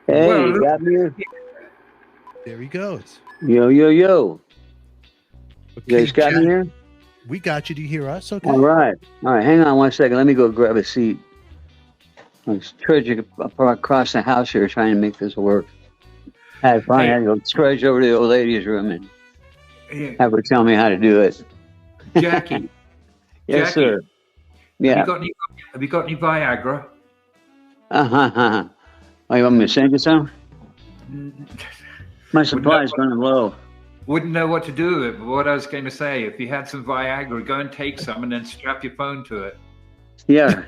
Hey, Well, you got me? There he goes. Yo, yo, yo. You guys got Jack, me here? we got you. Do you hear us? Okay. All right. All right, hang on one second. Let me go grab a seat. I was trudging across the house here trying to make this work. Had fun. I had to go trudge over to the old lady's room and have her tell me how to do it. Jackie. Yes, Jackie, sir. Yeah. Have you got any Viagra? Oh, you want me to send you some? My supply's running low. Wouldn't know what to do with it, but what I was going to say, if you had some Viagra, go and take some and then strap your phone to it. Yeah.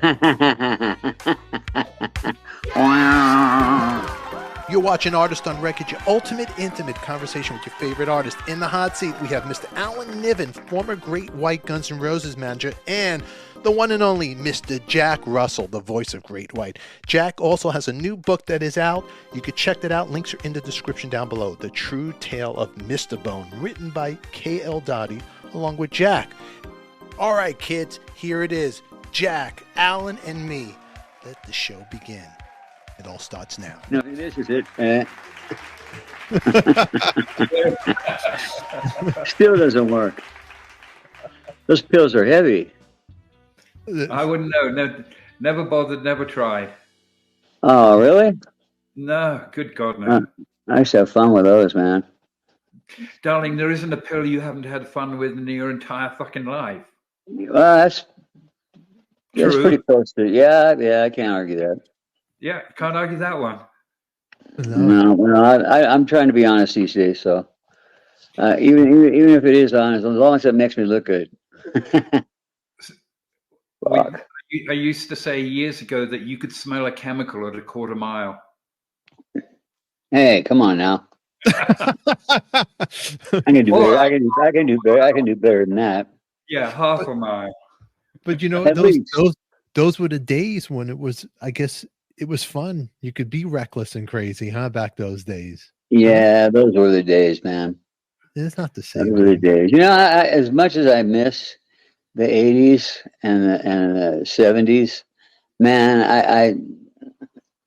You're watching Artist on Record, your ultimate intimate conversation with your favorite artist. In the hot seat, we have Mr. Alan Niven, former Great White Guns N' Roses manager, and the one and only Mr. Jack Russell, the voice of Great White. Jack also has a new book that is out. You can check that out. Links are in the description down below. The True Tale of Mr. Bone, written by K.L. Dottie, along with Jack. All right, kids, here it is. Jack, Alan, and me. Let the show begin. It all starts now. No, this is it. Still doesn't work. Those pills are heavy. I wouldn't know. Never bothered, never tried. Oh, really? No, good God, no. I used to have fun with those, man. Darling, there isn't a pill you haven't had fun with in your entire fucking life. Well, that's pretty close to it. Yeah, I can't argue that. Yeah, can't argue that one. No, I'm trying to be honest these days. So even if it is honest, as long as it makes me look good. I used to say years ago that you could smell a chemical at a quarter mile. Hey, come on now. I can do better. I can do better. I can do better than that. Yeah, half a mile. But you know, those were the days when it was, I guess, it was fun. You could be reckless and crazy, huh? Back those days. Yeah, those were the days, man. It's not the same. Those were the days. You know, as much as I miss the 80s and the 70s, man,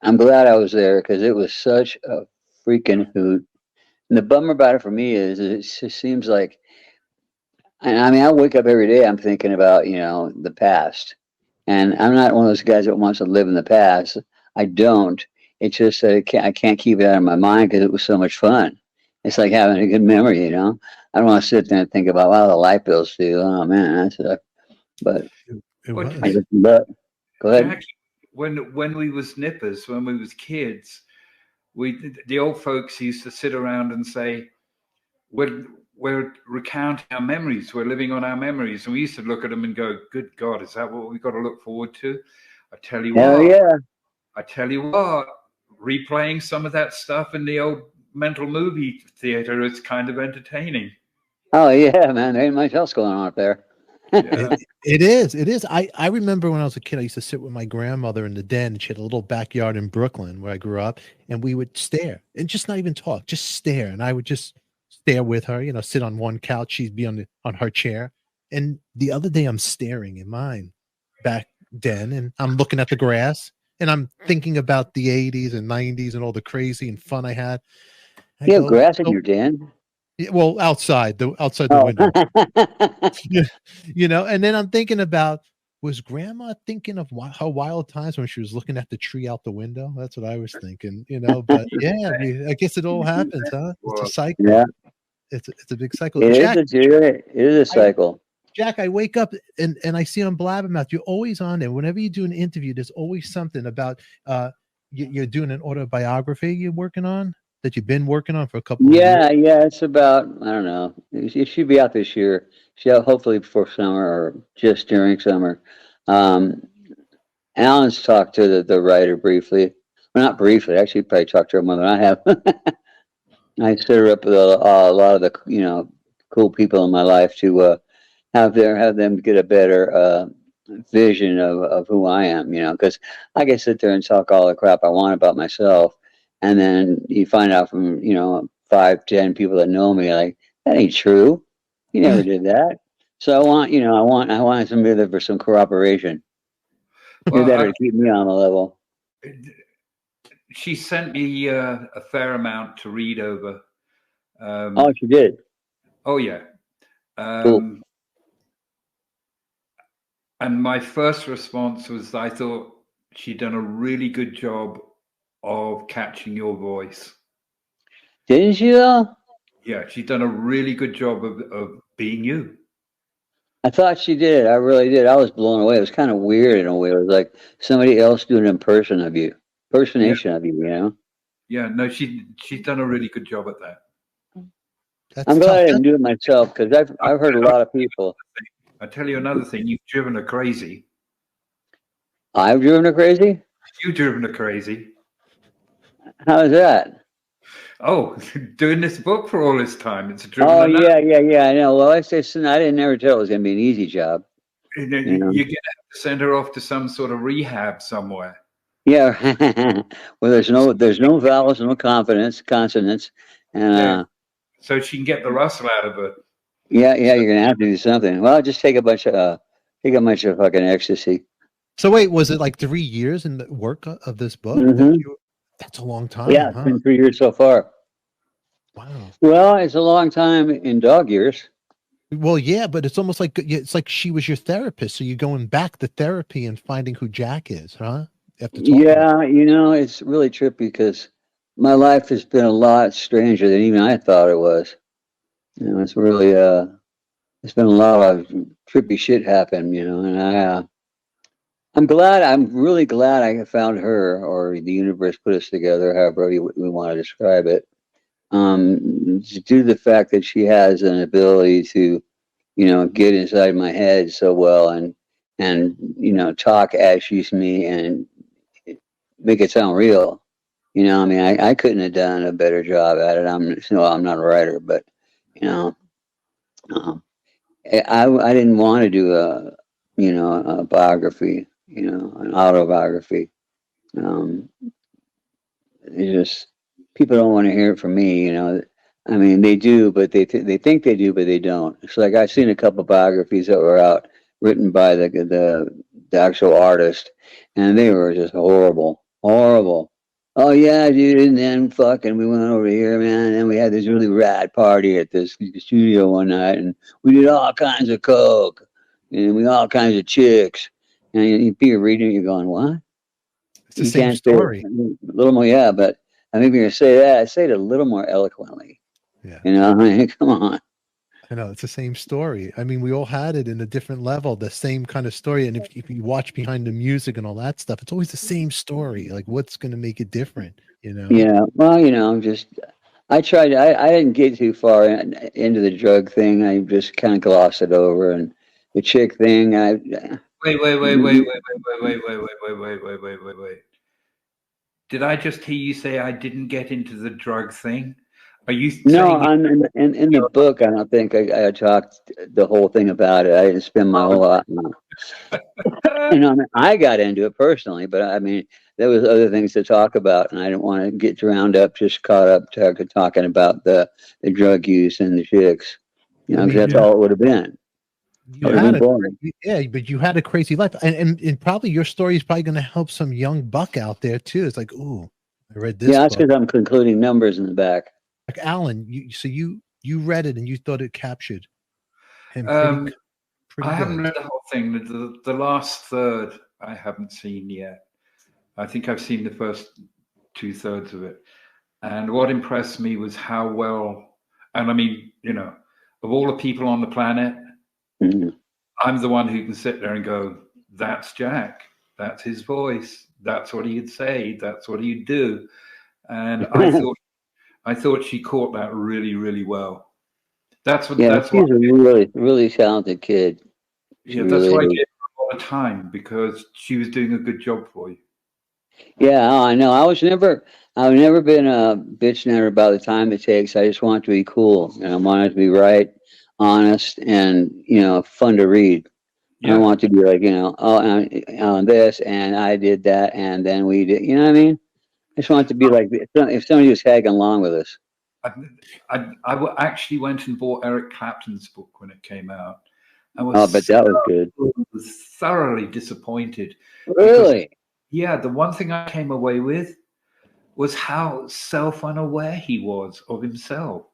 I'm glad I was there because it was such a freaking hoot. And the bummer about it for me is it just seems like, and I mean, I wake up every day, I'm thinking about, the past. And I'm not one of those guys that wants to live in the past. I don't. It's just that I can't keep it out of my mind because it was so much fun. It's like having a good memory, I don't want to sit there and think about, wow, the light bills too. Oh, man, that sucks. But I just love. Go ahead. Jack, when we was nippers, when we was kids, the old folks used to sit around and say, we're recounting our memories. We're living on our memories. And we used to look at them and go, good God, is that what we've got to look forward to? I tell you what. Yeah. I tell you what, replaying some of that stuff in the old mental movie theater is kind of entertaining. Oh, yeah, man. There ain't much else going on up there. It is. I remember when I was a kid, I used to sit with my grandmother in the den. She had a little backyard in Brooklyn where I grew up, and we would stare and just not even talk, just stare. And I would just stare with her, sit on one couch. She'd be on her chair. And the other day I'm staring in mine back then, and I'm looking at the grass, and I'm thinking about the 80s and 90s and all the crazy and fun I had. You have grass in your den? Yeah, well, outside the window. And then I'm thinking about, was Grandma thinking of her wild times when she was looking at the tree out the window? That's what I was thinking, But yeah, I guess it all happens, huh? It's a cycle. Yeah, it's a big cycle. It Jack, it is a cycle. Jack, I wake up and I see on Blabbermouth, you're always on there. Whenever you do an interview, there's always something about you're doing an autobiography you're working on. That you've been working on for a couple of years? Yeah, it's about, I don't know. It should be out this year. Hopefully before summer or just during summer. Alan's talked to the writer briefly. Well, not briefly. Actually, probably talked to her more than I have. I set her up with a lot of the cool people in my life to have them get a better vision of who I am. Because I can sit there and talk all the crap I want about myself. And then you find out from, 5-10 people that know me, like, that ain't true. You never did that. So I want somebody there for some corroboration. Well, that'll keep me on the level. she sent me a fair amount to read over. Oh, she did. Oh yeah. Cool. And my first response was, I thought she'd done a really good job of catching your voice. Didn't she though? Yeah, she's done a really good job of being you. I thought she did. I really did. I was blown away. It was kind of weird in a way. It was like somebody else doing an impersonation of you, you know? Yeah, no, she's done a really good job at that. That's I'm glad tough. I didn't do it myself because I've heard a lot of people. I tell you another thing, you've driven her crazy. I've driven her crazy? You've driven her crazy. How is that? Oh, doing this book for all this time. It's a driven Oh, her nuts. yeah. I know. Well, I say, I didn't never tell it was going to be an easy job. You know, You know? you're going to have to send her off to some sort of rehab somewhere. Yeah. Well, there's no vowels, no consonants. And, Yeah. So she can get the rustle out of it. yeah, you're going to have to do something. Well, just take a bunch of fucking ecstasy. So wait, was it like 3 years in the work of this book? Mhm. That's a long time. Yeah, it's huh? been 3 years so far. Wow. Well, it's a long time in dog years. Well, yeah, but it's almost like she was your therapist. So you're going back to therapy and finding who Jack is, huh? After talking. Yeah, it's really trippy because my life has been a lot stranger than even I thought it was. It's really it's been a lot of trippy shit happen, and I'm really glad I found her, or the universe put us together, however we want to describe it. Due to the fact that she has an ability to, get inside my head so well and talk as she's me and make it sound real. I mean, I couldn't have done a better job at it. I'm not a writer, but you know, um, I didn't want to do a biography, an autobiography. Um, it's just people don't want to hear it from me. I mean, they do, but they think they do, but they don't. It's like I've seen a couple biographies that were out written by the actual artist, and they were just horrible, horrible. Oh yeah, dude, and then fucking we went over here, man, and then we had this really rad party at this studio one night, and we did all kinds of coke, and we all kinds of chicks, and you're reading it, you're going, what? It's the You same can't say it story. a little more, yeah, but I think you're gonna say that. Say it a little more eloquently. Yeah. I mean, come on. I know it's the same story. I mean, we all had it in a different level, the same kind of story. And if you watch behind the music and all that stuff, it's always the same story. Like, what's going to make it different? Yeah. Well, just I tried. I didn't get too far into the drug thing. I just kind of glossed it over, and the chick thing. Wait. Did I just hear you say I didn't get into the drug thing? Are you No, saying I'm in the book. I don't think I talked the whole thing about it. I didn't spend my whole lot. I mean, I got into it personally, but I mean, there was other things to talk about, and I didn't want to get drowned up, just caught up talking about the drug use and the chicks. Because that's all it would have been. You had but you had a crazy life, and probably your story is probably going to help some young buck out there too. It's like, ooh, I read this. Yeah, that's because I'm concluding numbers in the back. Like Alan, you read it and you thought it captured him pretty I haven't good. read the whole thing. The last third I haven't seen yet. I think I've seen the first 2/3 of it. And what impressed me was how well, and I mean, of all the people on the planet, I'm the one who can sit there and go, that's Jack. That's his voice. That's what he'd say. That's what he'd do. And I thought she caught that really, really well. That's what. Yeah, that's she's a really, really talented kid. Yeah, that's why I gave her a lot of time, because she was doing a good job for you. Yeah, I know. I've never been a bitch netter about the time it takes. I just want it to be cool, and I want it to be right, honest, and fun to read. Yeah. I don't want to be like on this, and I did that, and then we did. You know what I mean? I just want it to be like if somebody was tagging along with us. I actually went and bought Eric Clapton's book when it came out. But that was good. I was thoroughly disappointed. Really? Yeah, the one thing I came away with was how self-unaware he was of himself.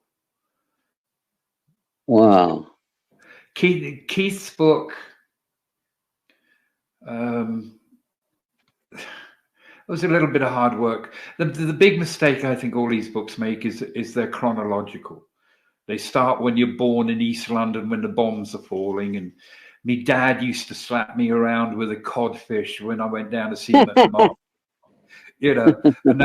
Wow. Keith's book, it was a little bit of hard work. The big mistake I think all these books make is they're chronological. They start when you're born in East London when the bombs are falling, and me dad used to slap me around with a codfish when I went down to see him at the market. You know, and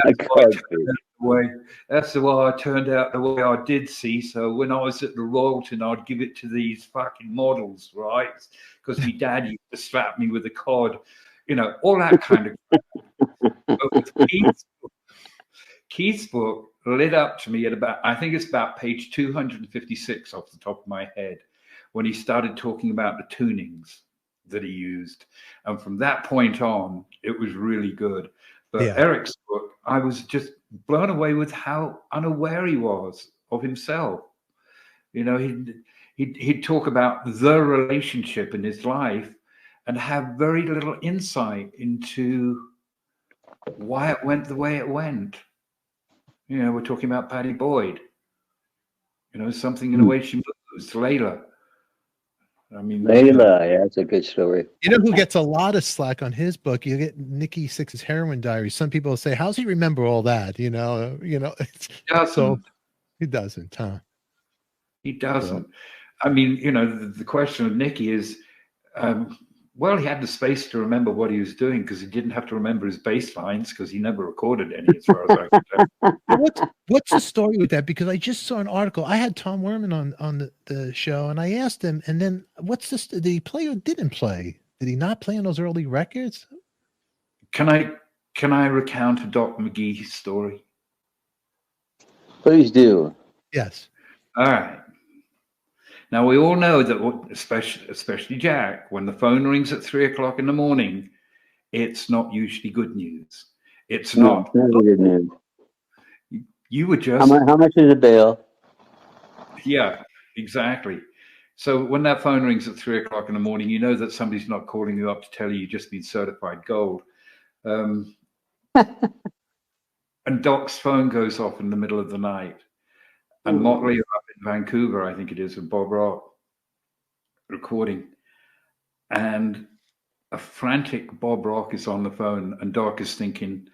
that's why I turned out the way I did. See, so when I was at the Royalton, I'd give it to these fucking models, right? Because my dad used to slap me with a cod, you know, all that kind of crap. But with Keith's book lit up to me at about, I think it's about page 256 off the top of my head, when he started talking about the tunings that he used. And from that point on, it was really good. But Eric's book, I was just blown away with how unaware he was of himself. You know, he'd talk about the relationship in his life and have very little insight into why it went the way it went. You know, we're talking about Patty Boyd. You know, something in the way she moves, Layla. I mean, Layla, yeah, that's a good story. You know who gets a lot of slack on his book? You get Nikki Sixx's Heroin Diary. Some people will say, "How's he remember all that?" You know. So he doesn't, huh? He doesn't. I mean, you know, the question of Nikki is, well, he had the space to remember what he was doing because he didn't have to remember his bass lines because he never recorded any, as far as I can tell. What's the story with that? Because I just saw an article. I had Tom Werman on the show, and I asked him, and then what's this? Did he play or didn't play? Did he not play on those early records? Can I recount a Doc McGee story? Please do. Yes. All right. Now, we all know that, especially Jack, when the phone rings at 3 o'clock in the morning, it's not usually good news. It's not. Never good news. You were just... How much is a bail? Yeah, exactly. So when that phone rings at 3 o'clock in the morning, you know that somebody's not calling you up to tell you you've just been certified gold. And Doc's phone goes off in the middle of the night. And Motley are up in Vancouver, I think it is, with Bob Rock recording. And a frantic Bob Rock is on the phone, and Doc is thinking,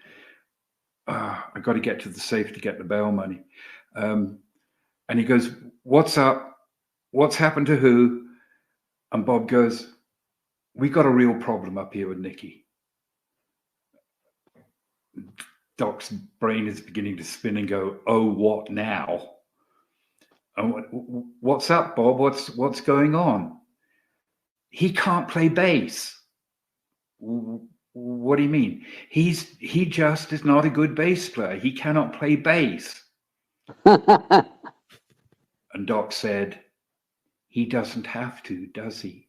I got to get to the safe to get the bail money. And he goes, "What's up? What's happened to who?" And Bob goes, "We got a real problem up here with Nikki." Doc's brain is beginning to spin and go, "Oh, what now?" "What's up, Bob? What's going on?" "He can't play bass." "What do you mean?" He just is not a good bass player. He cannot play bass." And Doc said, "He doesn't have to, does he?"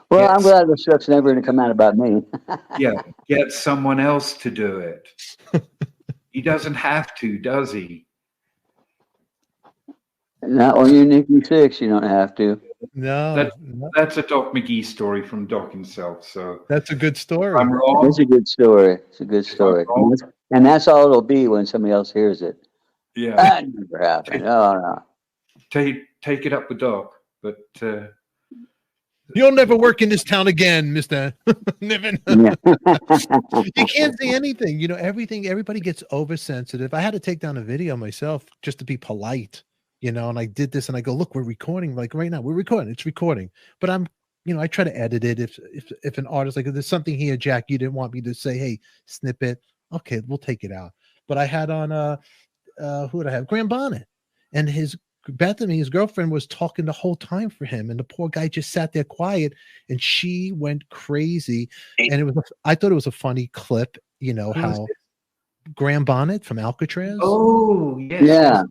Well, I'm glad the stuff's never going to come out about me. Yeah, get someone else to do it. He doesn't have to, does he? Not when you're Nikki Sixx, you don't have to. No, that's a Doc McGee story from Doc himself. So that's a good story. I'm wrong. It's a good story. It's a good story. And that's all it'll be when somebody else hears it. Yeah. That never happened. Oh, no. Take it up with Doc. But you'll never work in this town again, Mr. Niven. You can't say anything. You know, everybody gets oversensitive. I had to take down a video myself just to be polite, you know, and I did this and I go, "Look, we're recording. Like right now, we're recording. It's recording." But I try to edit it. If an artist, like, if there's something here, Jack, you didn't want me to say, "Hey, snip it." Okay, we'll take it out. But I had on, who did I have? Graham Bonnet. And Bethany, his girlfriend, was talking the whole time for him, and the poor guy just sat there quiet, and she went crazy. And I thought it was a funny clip, you know, how Graham Bonnet from Alcatraz. Oh, yes. Yeah.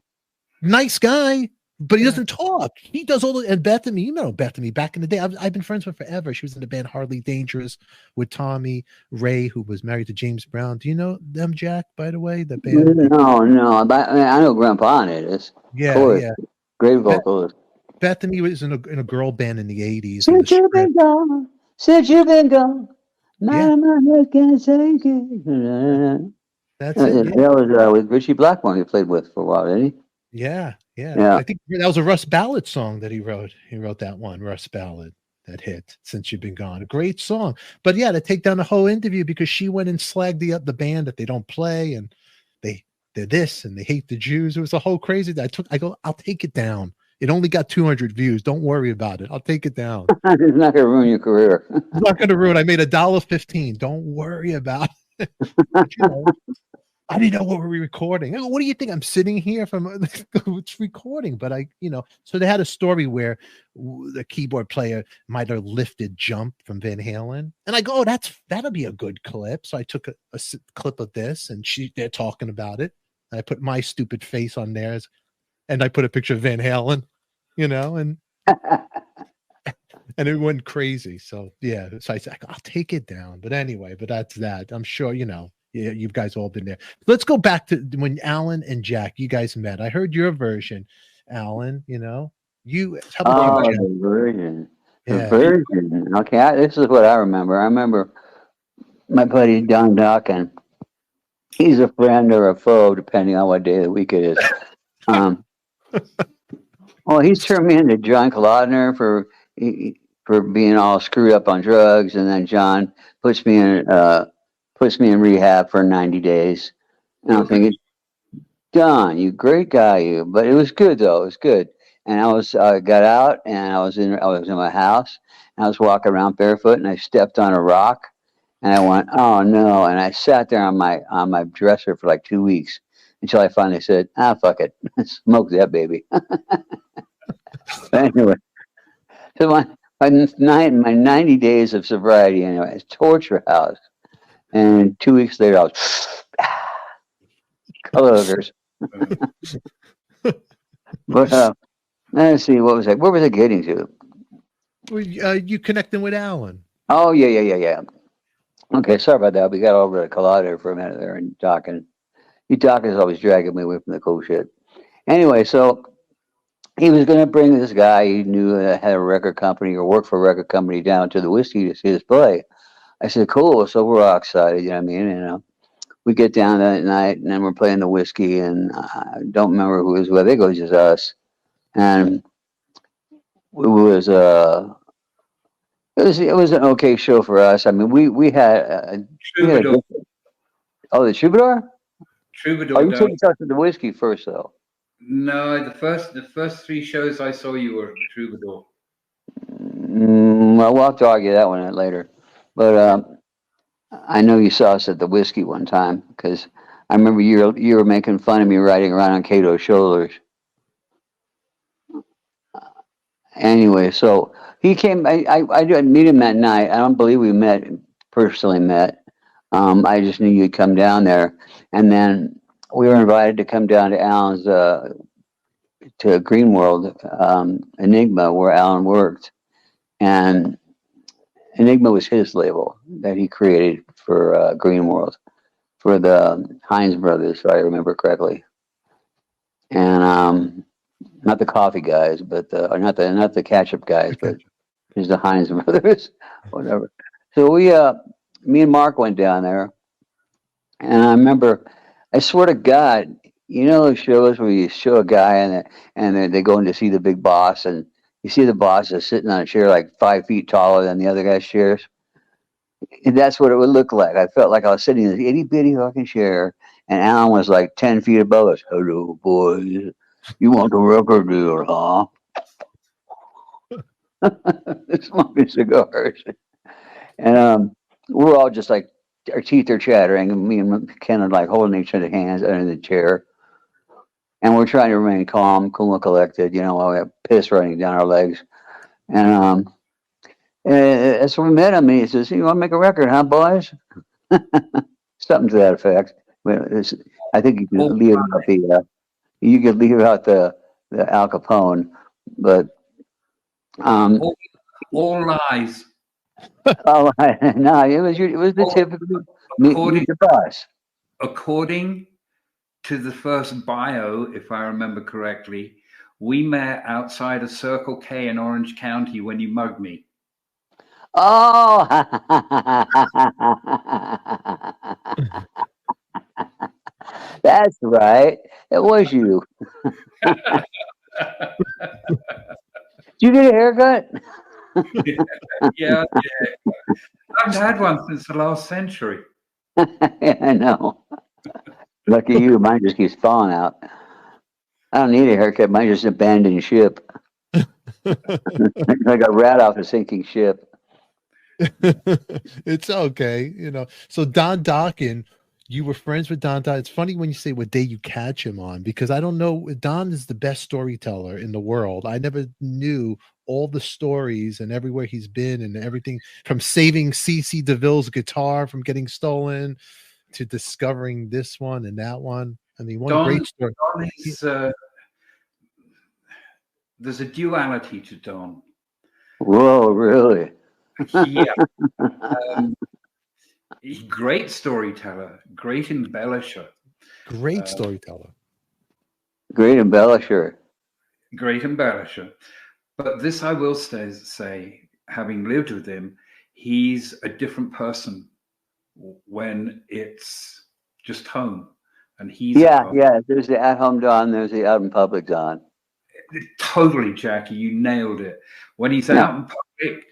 Nice guy, but he doesn't talk. He does all the, and Bethany, you know, Bethany back in the day, I've been friends with her forever. She was in the band Hardly Dangerous with Tommy Ray, who was married to James Brown. Do you know them, Jack, by the way? The band? No. But I know Graham Bonnet is. Yeah, yeah. Great vocalist. Bethany was in a girl band in the 80s. Since you've been gone, my head can't take it. That's it. Yeah. That was with Richie Blackmore he played with for a while, didn't he? Yeah. Yeah. I think that was a Russ Ballard song that he wrote. He wrote that one, Russ Ballard, that hit Since You've Been Gone. A great song. But yeah, to take down the whole interview because she went and slagged the band that they don't play and they're this and they hate the Jews. It was a whole crazy thing. I go, I'll take it down. It only got 200 views. Don't worry about it. I'll take it down. It's not gonna ruin your career. It's not going to ruin. I made $1.15. Don't worry about it. But, you know, I didn't know what we were recording. What do you think? I'm sitting here from it's recording, but so they had a story where the keyboard player might have lifted Jump from Van Halen. And I go, oh, that'll be a good clip. So I took a clip of this and they're talking about it. And I put my stupid face on theirs and I put a picture of Van Halen, and and it went crazy. So yeah, so I said, I'll take it down. But anyway, that's that. I'm sure, yeah, you guys all been there. Let's go back to when Alan and Jack, you guys met. I heard your version, Alan. How about you? The version. The Yeah. version. Okay, this is what I remember. I remember my buddy Don Dawkin. He's a friend or a foe, depending on what day of the week it is. Well, he turned me into John Ladner for being all screwed up on drugs, and then John puts me in rehab for 90 days. And I'm thinking, Don, you great guy, you. But it was good though. It was good. And I got out, and I was in my house, and I was walking around barefoot, and I stepped on a rock, and I went, oh no! And I sat there on my dresser for like 2 weeks until I finally said, fuck it, smoke that baby. Anyway, so my 90 days of sobriety, anyway, it's torture house. And 2 weeks later, I was colors. But let's see, what was that? Where was I getting to? Well, you connecting with Alan? Oh yeah. Okay, sorry about that. We got over the collider for a minute there and talking. Doc is always dragging me away from the cool shit. Anyway, so he was going to bring this guy he knew that had a record company or worked for a record company down to the whiskey to see us play. I said, cool. So we're all excited, you know what I mean? And we get down that night, and then we're playing the whiskey, and I don't remember who was with. I think it was just us. And it was an okay show for us. I mean, we had Troubadour. The Troubadour? Troubadour. Oh, you took us to the whiskey first, though. No, the first 3 shows I saw you were at the Troubadour. Well, we'll have to argue that one out later. But I know you saw us at the whiskey one time because I remember you were making fun of me riding around on Cato's shoulders. Anyway, so he came. I didn't meet him that night. I don't believe we personally met. I just knew you'd come down there, and then we were invited to come down to Alan's to Green World Enigma, where Alan worked, and Enigma was his label that he created for Green World for the Hines brothers, if I remember correctly, and not the coffee guys, but or not the ketchup guys, but it's the Hines brothers, whatever. So me and Mark went down there, and I remember, I swear to God, those shows where you show a guy and they go in to see the big boss, and you see the boss is sitting on a chair like 5 feet taller than the other guy's chairs. And that's what it would look like. I felt like I was sitting in this itty bitty fucking chair, and Alan was like 10 feet above us. Hello, boys. You want the record deal, huh? Smoking cigars. And we're all just like, our teeth are chattering, and me and Ken are like holding each other's hands under the chair. And we're trying to remain calm, cool and collected, while we have piss running down our legs. And so we met him, and he says, you want to make a record, huh, boys? Something to that effect. I think you could leave out the Al Capone, but all lies. No, it was the typical meet the boss. According to the first bio, if I remember correctly, we met outside of Circle K in Orange County when you mugged me. Oh, that's right. It was you. Did you get a haircut? Yeah, I haven't had one since the last century. Yeah, I know. Lucky you. Mine just keeps falling out. I don't need a haircut. Mine just abandoned ship. Like a rat off a sinking ship. It's okay, you know. So Don Dokken, you were friends with Don Dokken. It's funny when you say what day you catch him on, because I don't know. Don is the best storyteller in the world. I never knew all the stories and everywhere he's been and everything from saving CC DeVille's guitar from getting stolen to discovering this one and that one. I mean, one Don, great story. Don is, there's a duality to Don. Whoa, really? Yeah. Great storyteller, great embellisher. Great storyteller. Great embellisher. Great embellisher. But this I will say, having lived with him, he's a different person when it's just home. And he's Yeah, yeah. There's the at-home Don. There's the out-in-public Don. Totally, Jackie. You nailed it. When he's out in public,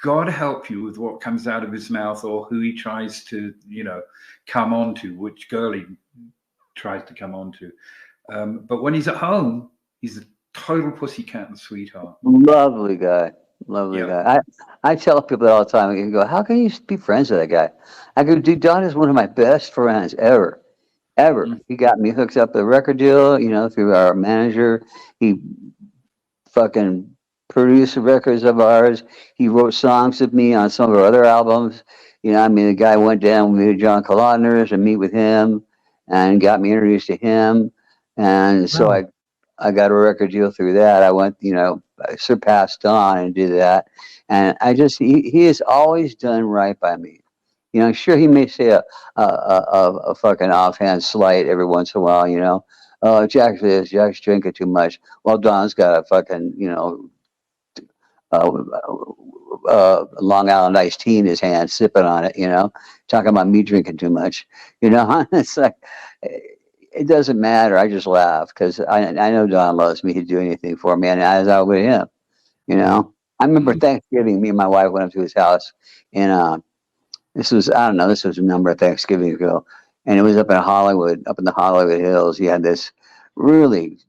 God help you with what comes out of his mouth or who he tries to, come on to, which girl he tries to come on to. But when he's at home, he's a total pussycat and sweetheart. Lovely guy. Lovely guy. I tell people all the time, you go, how can you be friends with that guy? I go, dude, Don is one of my best friends ever. He got me hooked up with a record deal, through our manager. He fucking produced the records of ours. He wrote songs with me on some of our other albums. The guy went down with me to John Ladner's and meet with him and got me introduced to him. And so I got a record deal through that. I went, I surpassed Don and did that. And he has always done right by me. Sure, he may say a fucking offhand slight every once in a while, oh, Jack's this, Jack's drinking too much. Well, Don's got a fucking, Long Island iced tea in his hand, sipping on it, talking about me drinking too much. It's like, it doesn't matter. I just laugh because I know Don loves me. He'd do anything for me, and as I would him, I remember Thanksgiving, me and my wife went up to his house, and this was a number of Thanksgivings ago, and it was up in Hollywood, up in the Hollywood Hills. He had this really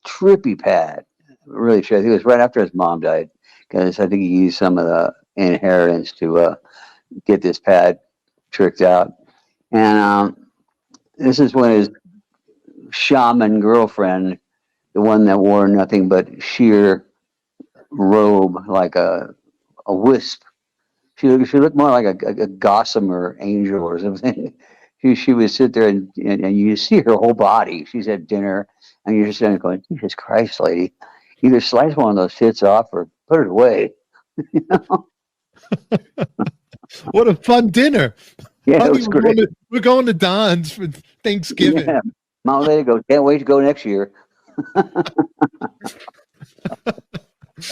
trippy pad, really trippy. It was right after his mom died, because I think he used some of the inheritance to get this pad tricked out. And this is when his shaman girlfriend, the one that wore nothing but sheer robe, like a wisp. She looked more like a gossamer angel or something. She would sit there and you see her whole body. She's at dinner and you're just sitting there going, Jesus Christ, lady, either slice one of those tits off or put it away. What a fun dinner. Yeah, it was great. We're going to Don's for Thanksgiving. Yeah. Mom, let it go. Can't wait to go next year.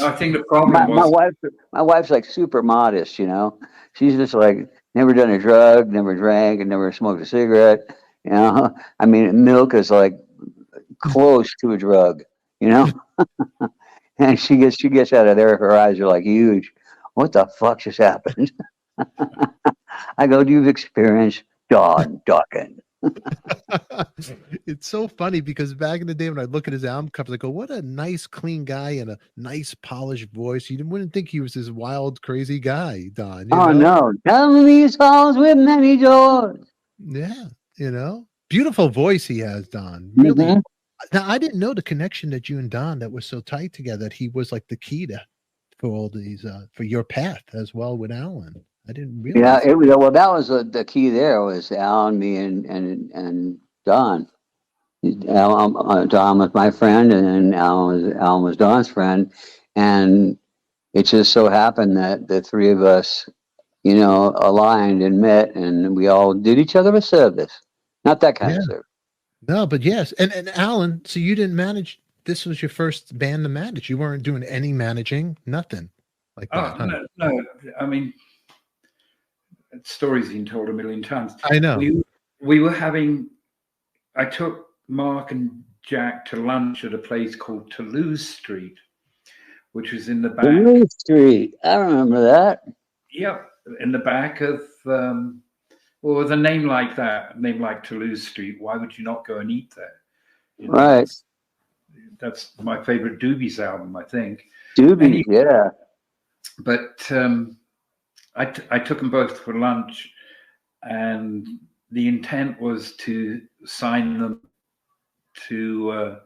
I think the problem my wife's like super modest, She's just like never done a drug, never drank, and never smoked a cigarette. I mean, milk is like close to a drug, And she gets out of there, her eyes are like huge. What the fuck just happened? I go, you've experienced Don Dokken. It's so funny because back in the day when I look at his album covers, I go, what a nice, clean guy and a nice, polished voice. You wouldn't think he was this wild, crazy guy, Don. No. Tell these halls with many doors. Yeah, beautiful voice he has, Don. Really. Mm-hmm. Now, I didn't know the connection that you and Don that was so tight together, that he was like the key for all these, for your path as well with Alan. I didn't realize. Yeah, that was the key there was Alan, me, and Don. Don was my friend, and then Alan was Don's friend, and it just so happened that the three of us, aligned and met, and we all did each other a service. Not that kind of service. No, but yes, and Alan, so you didn't manage. This was your first band to manage. You weren't doing any managing, nothing. like Oh, that, huh? no. I mean, story's been told a million times. I know. We were having. I took Mark and Jack to lunch at a place called Toulouse Street, which was in the back. Toulouse Street. I remember that. Yep, in the back of. Well, with a name like that, a name like Toulouse Street, why would you not go and eat there? You know, Right. That's my favorite Doobies album, I think. Doobie, yeah. But I took them both for lunch, and the intent was to sign them to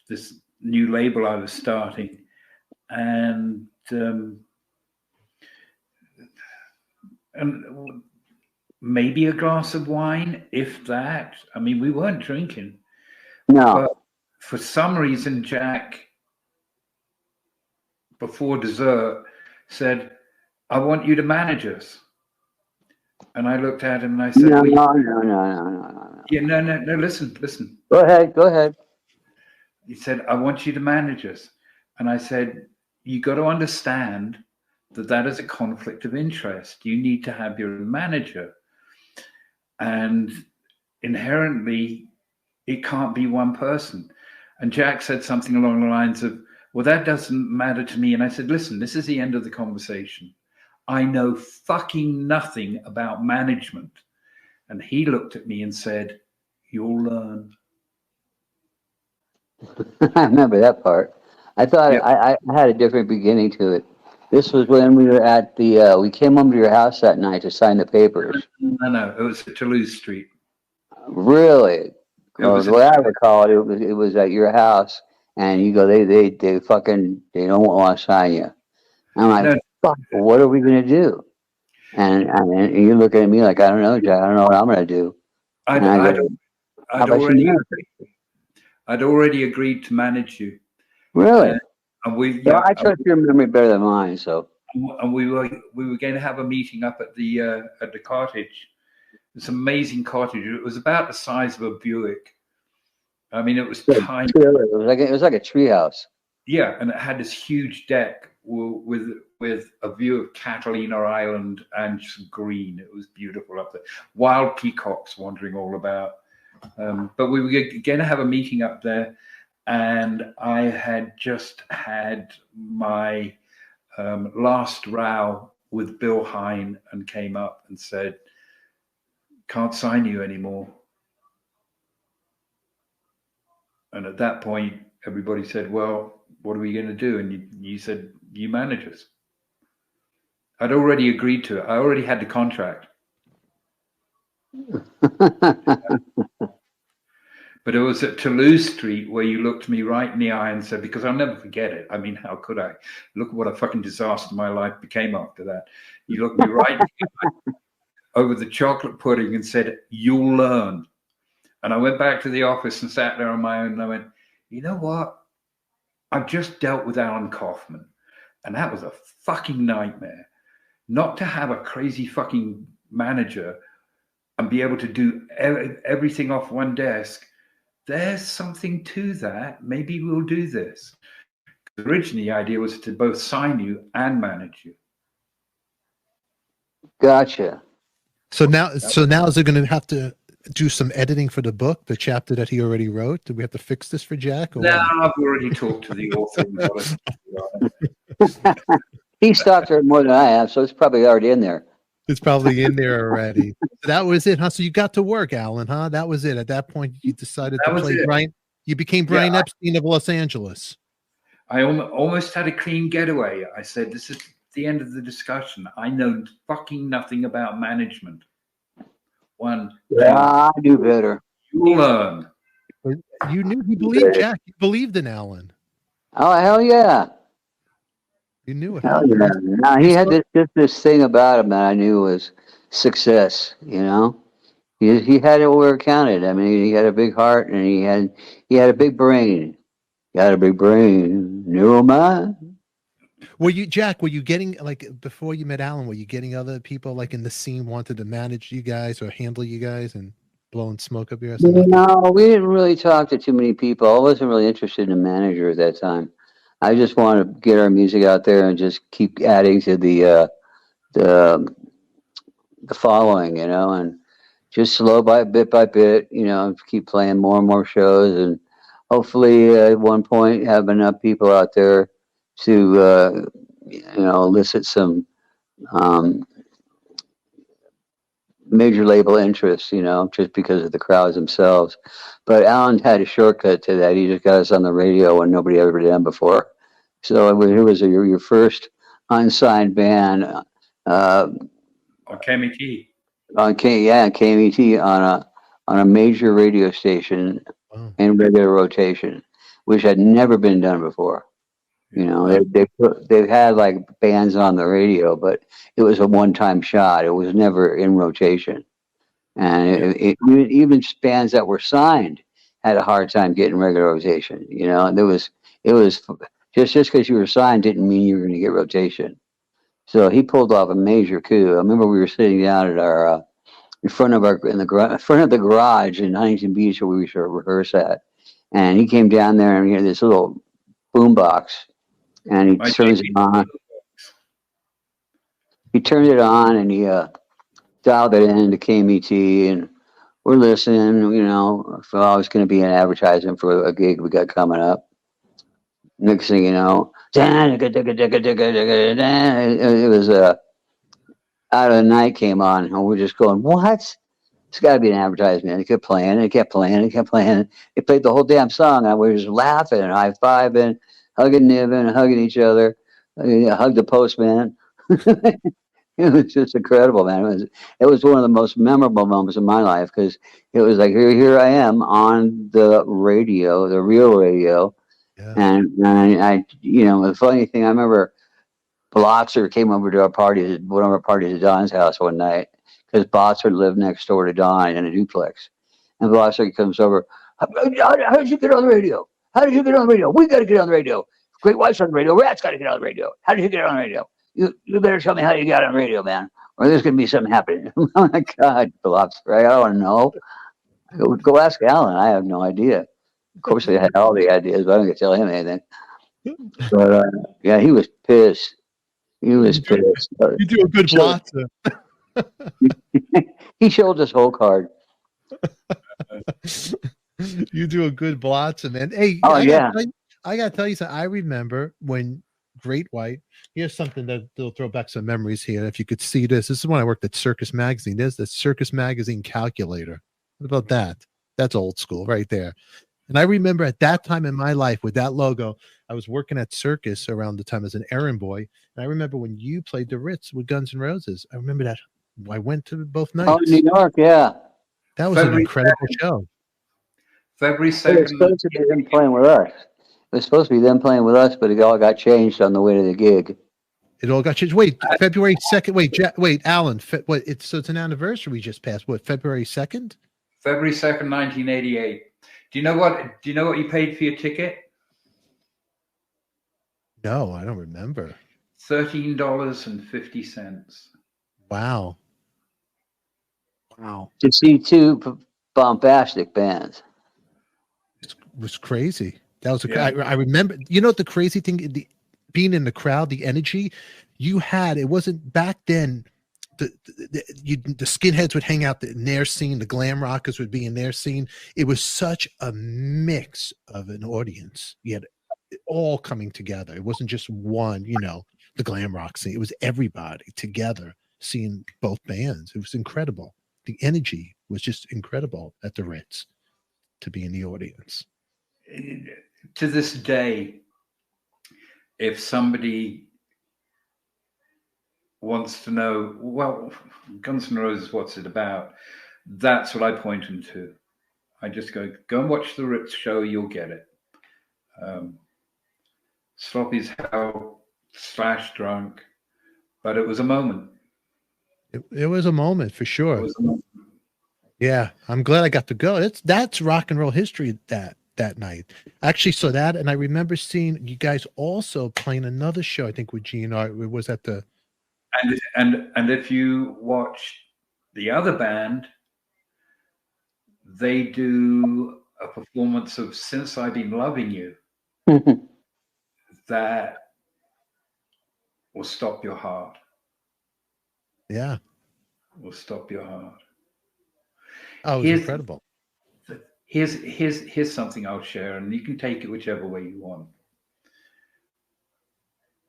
this new label I was starting, and maybe a glass of wine, if that. I mean, we weren't drinking. No. But for some reason, Jack, before dessert, said, "I want you to manage us." And I looked at him and I said, No. Yeah, no, listen. Go ahead. He said, "I want you to manage us." And I said, "You got to understand that is a conflict of interest. You need to have your own manager. And inherently, it can't be one person." And Jack said something along the lines of, "Well, that doesn't matter to me." And I said, "Listen, this is the end of the conversation. I know fucking nothing about management." And he looked at me and said, "You'll learn." I remember that part. I thought Yep. I had a different beginning to it. This was when we were at the, we came home to your house that night to sign the papers. No, it was at Toulouse Street. Really? Well, was the way I recall it, it was at your house, and you go, they don't want to sign you. I'm like, No. fuck, what are we gonna do? And you're looking at me like, I don't know, Jack. I don't know what I'm gonna do. I'd already agreed to manage you. Really? And we, Well, I trust your memory better than mine, so. And we were going to have a meeting up at the cottage. This amazing cottage. It was about the size of a Buick. I mean, it was tiny. It was like a treehouse. Yeah, and it had this huge deck with a view of Catalina Island and just green. It was beautiful up there. Wild peacocks wandering all about. But we were going to have a meeting up there, and I had just had my last row with Bill Hine and came up and said, "Can't sign you anymore." And at that point, everybody said, "Well, what are we going to do?" And you said, "You manage us." I'd already agreed to it. I already had the contract. But it was at Toulouse Street where you looked me right in the eye and said, because I'll never forget it. I mean, how could I? Look at what a fucking disaster my life became after that. You looked me right in the eye over the chocolate pudding and said, "You'll learn." And I went back to the office and sat there on my own and I went, you know what? I've just dealt with Alan Kaufman, and that was a fucking nightmare. Not to have a crazy fucking manager and be able to do everything off one desk. There's something to that. Maybe we'll do this. Originally, the idea was to both sign you and manage you. Gotcha. So now is it going to have to do some editing for the book, the chapter that he already wrote? Do we have to fix this for Jack? Or No, what? I've already talked to the author. He stalked her more than I have, so it's probably already in there. It's probably in there already. That was it, huh? So you got to work, Alan, huh? That was it. At that point, you decided to play Brian. You became Brian Epstein of Los Angeles. I almost had a clean getaway. I said, this is the end of the discussion. I know fucking nothing about management. I do better. You'll learn. You knew, you believed Jack. You believed in Alan. Oh, hell yeah. You knew it. Hell yeah. Now, he had this thing about him that I knew was success, you know? He had it where it counted. I mean, he had a big heart and he had a big brain. He had a big brain. Neural mind. Were you, Jack, were you getting, like, before you met Alan, were you getting other people, like, in the scene wanted to manage you guys or handle you guys and blowing smoke up your ass? No, we didn't really talk to too many people. I wasn't really interested in a manager at that time. I just want to get our music out there and just keep adding to the the following, and just slow by bit, keep playing more and more shows, and hopefully at one point have enough people out there to elicit some um, major label interest, just because of the crowds themselves. But Alan had a shortcut to that. He just got us on the radio when nobody ever done before. So it was your first unsigned band On KMT. on KMET on a major radio station Wow. in regular rotation, which had never been done before. They've had like bands on the radio, but it was a one-time shot. It was never in rotation, and even bands that were signed had a hard time getting regular rotation. And it was just because you were signed didn't mean you were going to get rotation. So he pulled off a major coup. I remember we were sitting down at our in front of the garage in Huntington Beach where we used to rehearse at, and he came down there and he had this little boom box, and he My turns it JP. on. He turned it on and he dialed it into KMET, and we're listening. For I was going to be an advertisement for a gig we got coming up. Next thing you know, it was Out of the Night came on, and we're just going, what? It's got to be an advertisement. It kept playing, it kept playing, it kept playing. It played the whole damn song, and we were just laughing, high fiving, hugging Niven, hugging each other, hug the postman. It was just incredible, man. It was one of the most memorable moments of my life because it was like here I am on the radio, the real radio, Yeah. and I the funny thing, I remember Blotzer came over to one of our parties at Don's house one night because Blotzer lived next door to Don in a duplex, and Blotzer comes over. How did you get on the radio? How did you get on the radio? We got to get on the radio. Great White's on the radio. Rat's got to get on the radio. How did you get on the radio? You better tell me how you got on the radio, man, or there's gonna be something happening. Oh my God, Blotzer! I don't know. Go ask Alan. I have no idea. Of course, they had all the ideas, but I don't get to tell him anything. But yeah, he was pissed. He was pissed. You do a good Blotzer. He showed his whole card. You do a good Blotzer, man. Hey, Oh, I gotta tell you something. I remember when Great White. Here's something that'll throw back some memories here. If you could see this is when I worked at Circus Magazine. There's the Circus Magazine calculator. What about that? That's old school right there. And I remember at that time in my life with that logo, I was working at Circus around the time as an errand boy. And I remember when you played the Ritz with Guns N' Roses. I remember that. I went to both nights. Oh, New York, yeah. That was an incredible show. February It was 2nd. supposed to be them playing with us. It was supposed to be them playing with us, but it all got changed on the way to the gig. It all got changed. Wait, February 2nd. Wait, Alan. So it's an anniversary we just passed. What, February 2nd? February 2nd, 1988. Do you know what you paid for your ticket? No, I don't remember. $13.50. Wow. To see two bombastic bands. It was crazy. That was I remember. You know the crazy thing, being in the crowd, the energy you had. It wasn't back then. The skinheads would hang out in their scene. The glam rockers would be in their scene. It was such a mix of an audience. You had it all coming together. It wasn't just one. The glam rock scene. It was everybody together seeing both bands. It was incredible. The energy was just incredible at the Ritz to be in the audience. To this day, if somebody wants to know, well, Guns N' Roses, what's it about? That's what I point them to. I just go and watch the Ritz show, you'll get it. Sloppy as hell, / drunk, but it was a moment. It was a moment for sure. Yeah, I'm glad I got to go. That's rock and roll history that night. I actually saw that, and I remember seeing you guys also playing another show. I think with GNR. It was at the and if you watch the other band, they do a performance of "Since I've Been Loving You." that will stop your heart. Yeah. Will stop your heart. Oh, it was incredible. Here's something I'll share, and you can take it whichever way you want.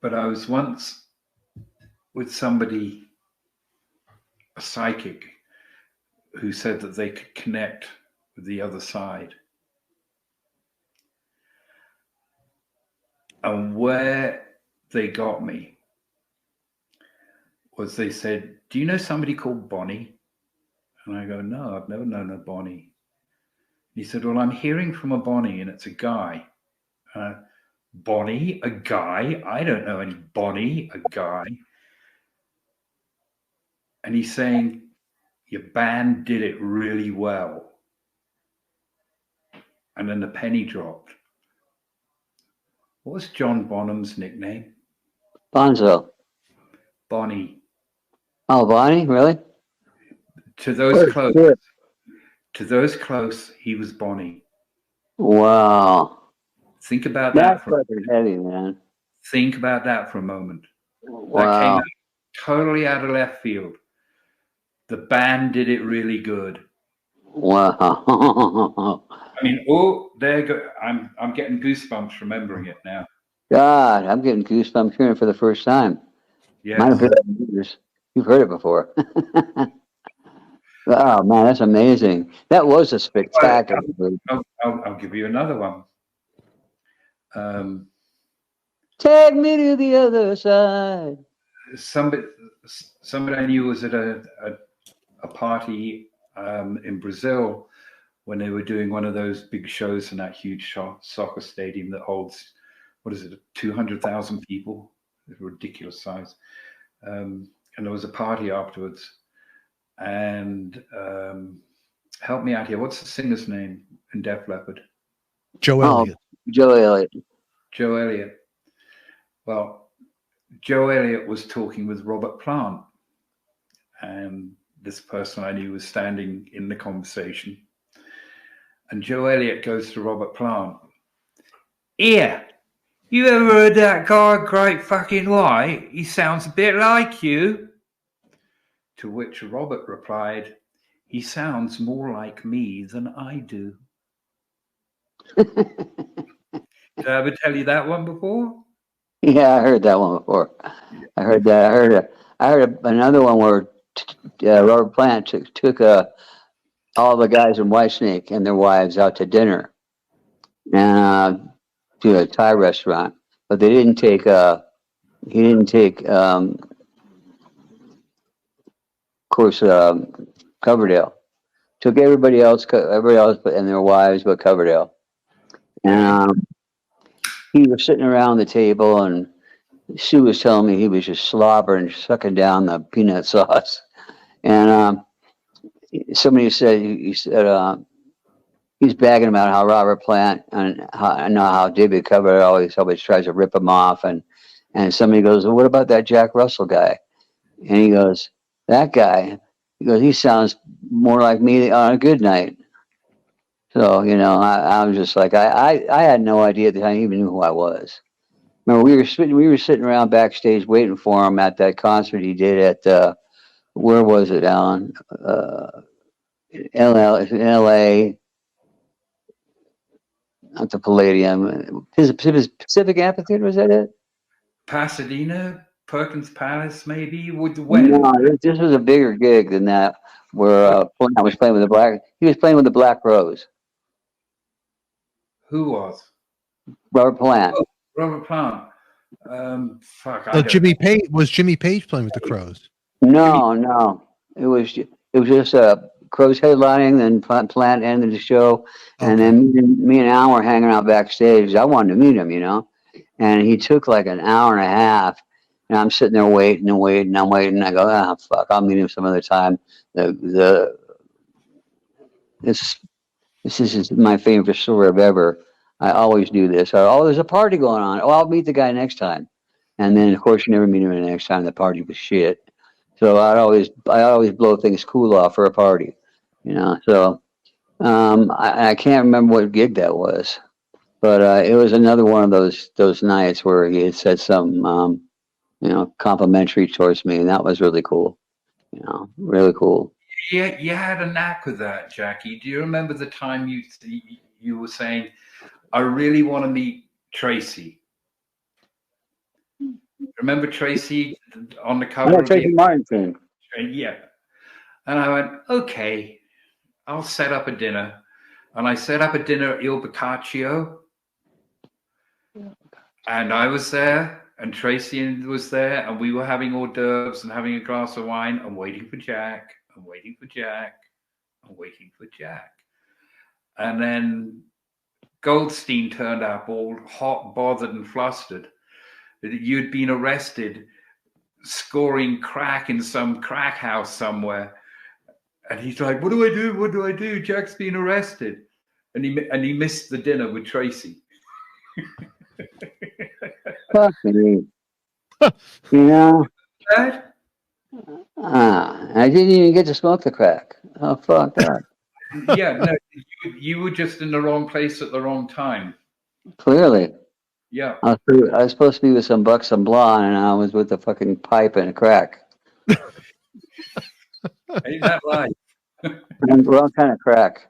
But I was once with somebody, a psychic, who said that they could connect with the other side. And where they got me was they said, "Do you know somebody called Bonnie?" And I go, "No, I've never known a Bonnie." He said, "Well, I'm hearing from a Bonnie, and it's a guy." Bonnie, a guy? I don't know any Bonnie, a guy. And he's saying, "Your band did it really well." And then the penny dropped. What was John Bonham's nickname? Bonzo. Bonnie. Oh, Bonnie, really? To those close, Shit. to those close, he was Bonnie. Wow. Think about That's that. fucking heavy, man. Think about that for a moment. Wow. That came out totally out of left field. The band did it really good. Wow. I mean, oh, there you go. I'm getting goosebumps remembering it now. God, I'm getting goosebumps hearing it for the first time. Yes. Might have been years. You've heard it before. Oh, man, that's amazing. That was a spectacular movie. I'll give you another one. Take me to the other side. Somebody I knew was at a party in Brazil when they were doing one of those big shows in that huge soccer stadium that holds, what is it, 200,000 people? It's a ridiculous size. And there was a party afterwards. And help me out here. What's the singer's name in Def Leppard? Joe Elliott. Joe Elliott. Joe Elliott. Well, Joe Elliott was talking with Robert Plant. And this person I knew was standing in the conversation. And Joe Elliott goes to Robert Plant. "Here, you ever heard that guy, Great Fucking White? He sounds a bit like you." To which Robert replied, "He sounds more like me than I do." Did I ever tell you that one before? Yeah, I heard that one before. I heard that. I heard another one where Robert Plant took all the guys in Whitesnake and their wives out to dinner and to a Thai restaurant, but they didn't take. He didn't take. Of course, Coverdale took everybody else and their wives, but Coverdale. And he was sitting around the table, and Sue was telling me he was just slobbering, sucking down the peanut sauce. And somebody said he's bagging about how Robert Plant and how David Coverdale always tries to rip him off, and somebody goes, "Well, what about that Jack Russell guy?" And he goes, "That guy." He goes, "He sounds more like me on a good night." So I was just like, I had no idea that I even knew who I was. Remember, we were sitting around backstage waiting for him at that concert he did at where was it, Alan? L.A. Not the Palladium. Pacific Amphitheater, was that it? Pasadena, Perkins Palace, maybe. No, this was a bigger gig than that. Where Plant was playing with the Black. He was playing with the Black Rose. Who was? Robert Plant. Oh, Robert Plant. Fuck. So Jimmy Page playing with the Crows? No. It was just Crows headlining, then Plant ended the show, and then me and Al were hanging out backstage. I wanted to meet him, and he took like an hour and a half, and I'm sitting there waiting. I'm waiting. I go, fuck, I'll meet him some other time. This is my favorite story of ever. I always do this. There's a party going on. Oh, I'll meet the guy next time. And then, of course, you never meet him the next time. The party was shit. So I always blow things cool off for a party, So I can't remember what gig that was. But it was another one of those nights where he had said something, complimentary towards me, and that was really cool. Really cool. Yeah, you had a knack with that, Jackie. Do you remember the time you were saying, "I really want to meet Tracy"? Remember Tracy on the cover of Tracy the Martin. yeah. And I went, okay, I'll set up a dinner. And I set up a dinner at Il Boccaccio. And I was there, and Tracy was there, and we were having hors d'oeuvres and having a glass of wine and waiting for Jack, and waiting for Jack, and waiting for Jack. And then Goldstein turned up all hot, bothered, and flustered. You'd been arrested scoring crack in some crack house somewhere. And he's like, what do I do? What do I do? Jack's been arrested. And he missed the dinner with Tracy. Fuck me. I didn't even get to smoke the crack. Oh, fuck that. Yeah, no, you were just in the wrong place at the wrong time. Clearly. Yeah. I was supposed to be with some buxom blonde, and I was with a fucking pipe and a crack. Ain't that right? Wrong kind of crack.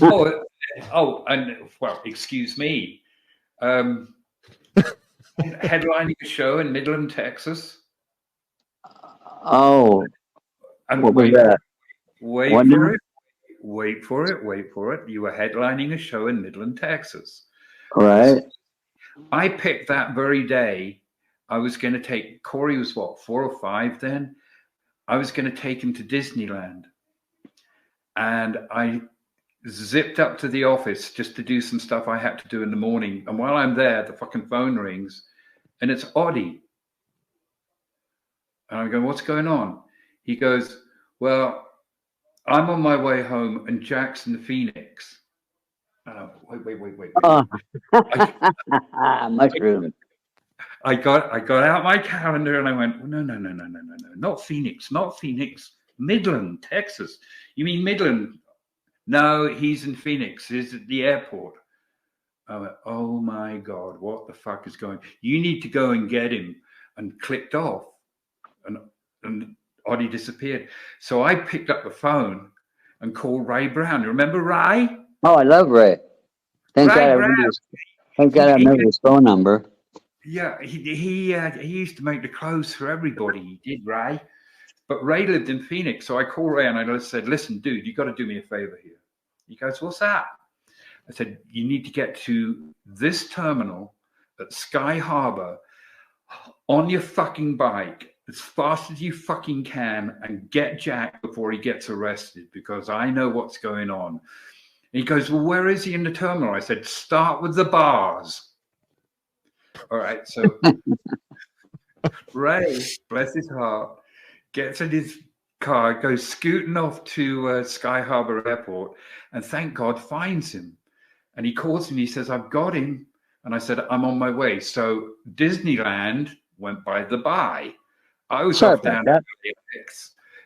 And well, excuse me. Headlining a show in Midland, Texas. Oh, And what was that? Wait for it. You were headlining a show in Midland, Texas. Right. I picked that very day. I was going to take Corey was 4 or 5 then. I was going to take him to Disneyland, and I zipped up to the office just to do some stuff I had to do in the morning. And while I'm there, the fucking phone rings, and it's Oddie. And I'm going, what's going on? He goes, well, I'm on my way home, and Jack's in Phoenix. Wait. Oh. Mushroom. I got out my calendar and I went, no, not Phoenix, Midland, Texas. You mean Midland? No, he's in Phoenix. He's at the airport. I went, oh my God, what the fuck is going on? You need to go and get him. And clicked off, and Oddie disappeared. So I picked up the phone and called Ray Brown. You remember Ray? Oh, I love Ray. Thank God I remember his phone number. Yeah, he used to make the clothes for everybody. He did, Ray. But Ray lived in Phoenix, so I called Ray and I just said, "Listen, dude, you got to do me a favor here." He goes, "What's that?" I said, "You need to get to this terminal at Sky Harbor on your fucking bike as fast as you fucking can and get Jack before he gets arrested, because I know what's going on." And he goes, "Well, where is he in the terminal?" I said, "Start with the bars." All right, so Ray, bless his heart, gets in his car, goes scooting off to Sky Harbor Airport, and thank God finds him. And he calls him, he says, "I've got him." And I said, "I'm on my way." So Disneyland went by the by. I was off down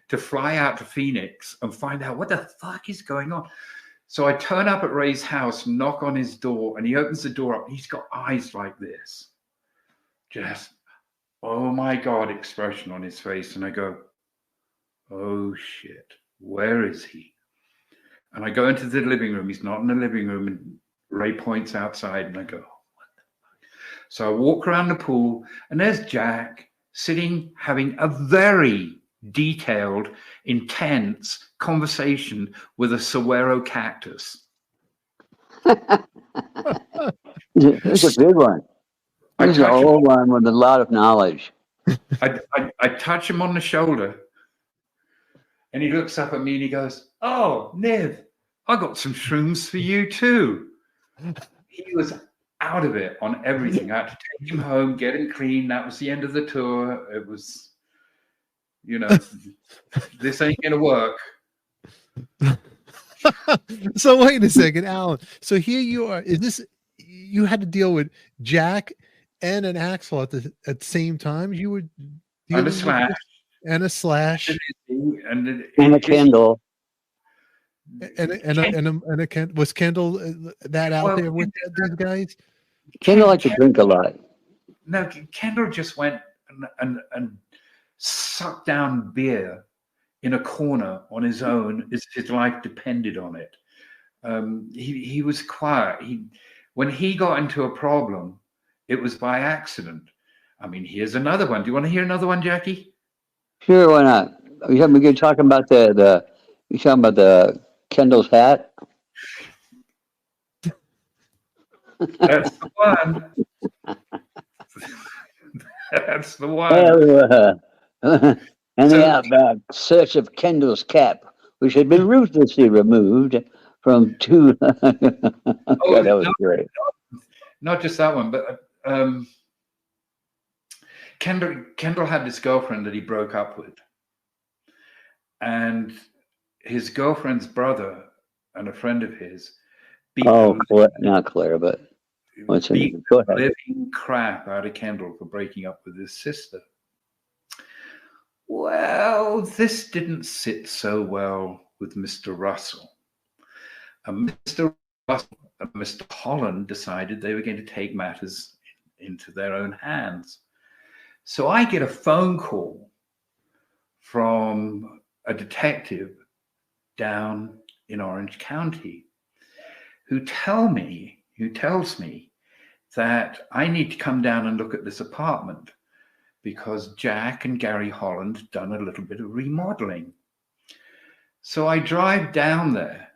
to fly out to Phoenix and find out what the fuck is going on. So I turn up at Ray's house, knock on his door, and he opens the door up. He's got eyes like this. Just, oh my God, expression on his face. And I go, oh shit, where is he? And I go into the living room. He's not in the living room. And Ray points outside and I go, what the fuck? So I walk around the pool and there's Jack sitting, having a very detailed, intense conversation with a saguaro cactus. It's a big one. It's an old one with a lot of knowledge. I touch him on the shoulder and he looks up at me and he goes, "Oh, Niv, I got some shrooms for you too." He was out of it on everything. I had to take him home, get him clean. That was the end of the tour. It was, this ain't going to work. So wait a second, Alan. So here you are. You had to deal with Jack and an Axel at the same time? You were and a slash. And a slash. And a Kindle. Was Kendall that out Well, there with these guys? Kendall liked to drink a lot. No, Kendall just went and sucked down beer in a corner on his own. His life depended on it. He was quiet. When he got into a problem, it was by accident. I mean, here's another one. Do you want to hear another one, Jackie? Sure, why not? You're talking about you talking about the Kendall's hat? That's the one. That's the one. And the outback search of Kendall's cap, which had been ruthlessly removed from two. God, that was great. Not just that one, but Kendall had this girlfriend that he broke up with, and his girlfriend's brother and a friend of his beat not Claire, but what's her name? Go ahead. Living crap out of Kendall for breaking up with his sister. Well, this didn't sit so well with Mr. Russell. And Mr. Russell and Mr. Holland decided they were going to take matters into their own hands. So I get a phone call from a detective down in Orange County who tells me that I need to come down and look at this apartment because Jack and Gary Holland had done a little bit of remodeling. So I drive down there.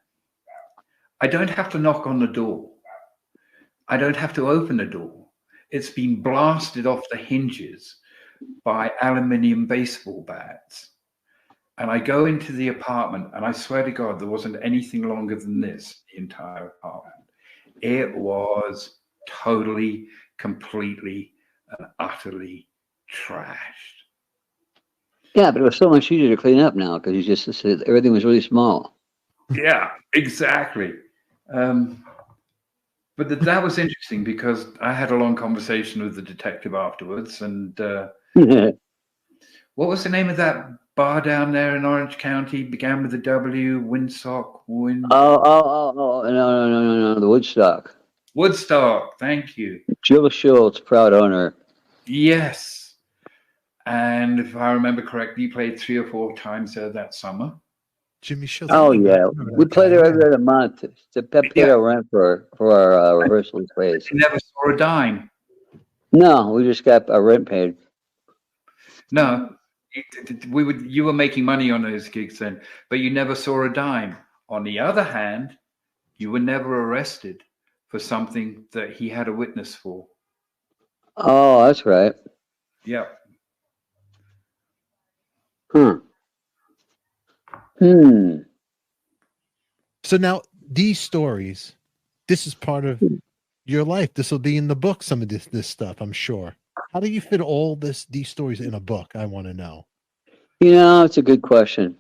I don't have to knock on the door. I don't have to open the door. It's been blasted off the hinges by aluminium baseball bats. And I go into the apartment, and I swear to God, there wasn't anything longer than this, the entire apartment. It was totally, completely, and utterly trashed. Yeah, but it was so much easier to clean up now because you just said everything was really small. Yeah, exactly. But that was interesting because I had a long conversation with the detective afterwards. And what was the name of that bar down there in Orange County? Began with a W, Windsock. No, the Woodstock. Woodstock, thank you. Jill Schultz, proud owner. Yes. And if I remember correctly, you played 3 or 4 times there that summer. Jimmy Schultz. Oh, yeah. We play there every other month to pay our rent for our rehearsal space. You never saw a dime. No, we just got our rent paid. No, you were making money on those gigs then, but you never saw a dime. On the other hand, you were never arrested for something that he had a witness for. Oh, that's right. Yeah. So now these stories, this is part of your life. This will be in the book, some of this stuff, I'm sure. How do you fit all these stories in a book? I want to know. You know, it's a good question.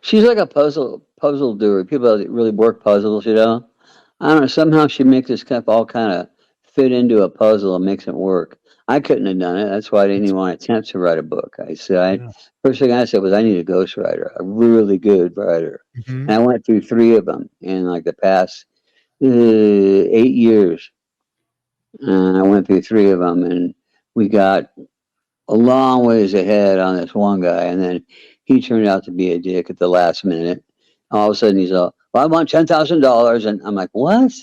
She's like a puzzle doer. People that really work puzzles, you know. I don't know. Somehow she makes this stuff all kind of fit into a puzzle and makes it work. I couldn't have done it. That's why I didn't even want to attempt to write a book. First thing I said was I need a ghostwriter, a really good writer. And I went through 3 of them in like the past 8 years. And I went through 3 of them, and we got a long ways ahead on this one guy, and then he turned out to be a dick at the last minute. All of a sudden, he's all, "Well, I want $10,000," and I'm like, "What?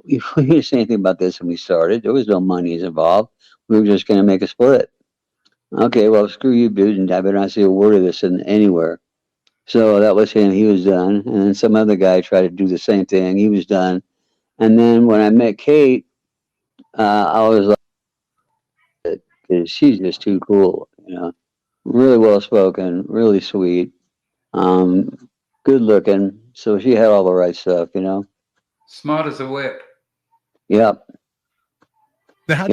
We didn't say anything about this when we started. There was no monies involved. We were just going to make a split." Okay, well, screw you, dude, and I better not see a word of this anywhere. So that was him. He was done, and then some other guy tried to do the same thing. He was done, and then when I met Kate, I was like, because she's just too cool, you know, really well spoken, really sweet, good looking. So she had all the right stuff, you know. Smart as a whip. Yep. Now, how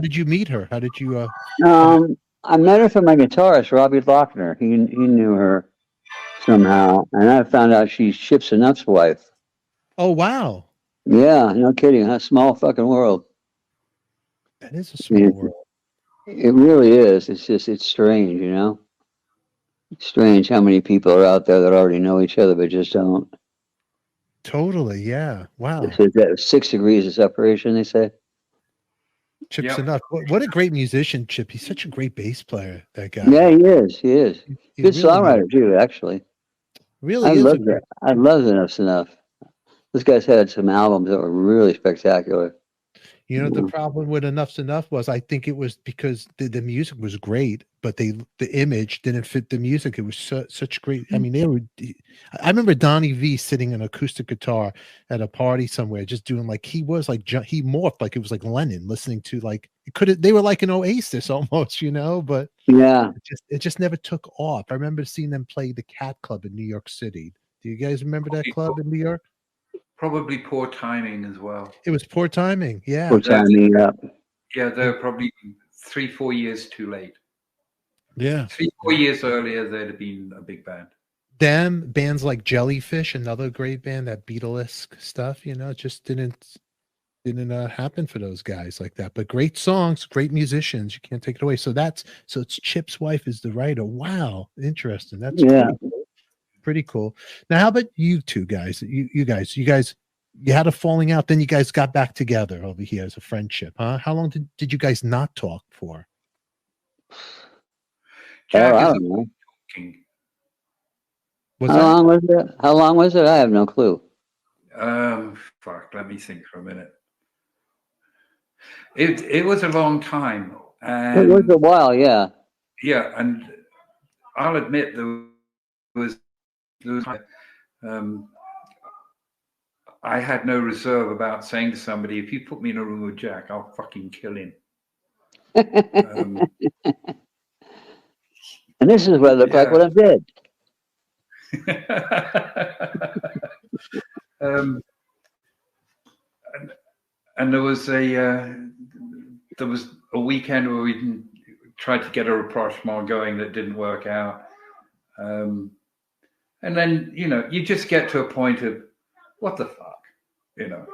did you meet her? How did you? I met her from my guitarist, Robbie Ladner. He knew her somehow, and I found out she's Chip Snuff's wife. Oh wow! Yeah, no kidding. Huh? Small fucking world. That is a small world. It really is. It's strange, you know. Strange how many people are out there that already know each other but just don't. Totally, yeah. Wow. So that 6 degrees of separation, they say. Chip's Yep. enough. What a great musician, Chip. He's such a great bass player, that guy. Yeah, he is. He is. He Good really is. songwriter too, actually. I Really is a love great. that. I love Enough's Enough. This guy's had some albums that were really spectacular. You know, the problem with Enough's Enough was I think it was because the music was great, but the image didn't fit the music. It was such great. I mean, they were. I remember Donnie V sitting an acoustic guitar at a party somewhere, just doing like he was like he morphed like it was like Lennon listening to like it could have. They were like an Oasis almost, you know, but Yeah. it just never took off. I remember seeing them play the Cat Club in New York City. Do you guys remember that club in New York? Probably poor timing as well. It was poor timing. Yeah. Poor timing up. Yeah, they're probably 3-4 years too late. Yeah. 3-4 years earlier, they'd have been a big band. Them bands like Jellyfish, another great band, that Beatlesque stuff, you know, it just didn't happen for those guys like that. But great songs, great musicians, you can't take it away. So it's Chip's wife is the writer. Wow, interesting. That's Yeah. pretty cool. Now, how about you two guys? You guys, you had a falling out, then you guys got back together over here as a friendship, huh? How long did you guys not talk for? Jack I is don't know. talking. Was How that? long was it? How long was it? I have no clue. Fuck, let me think for a minute. It was a long time. It was And a while, yeah. yeah, and I'll admit there was I had no reserve about saying to somebody, if you put me in a room with Jack, I'll fucking kill him. And this is what I look like when I'm dead. And there was a weekend where we tried to get a rapprochement going that didn't work out. And then, you know, you just get to a point of, what the fuck, you know?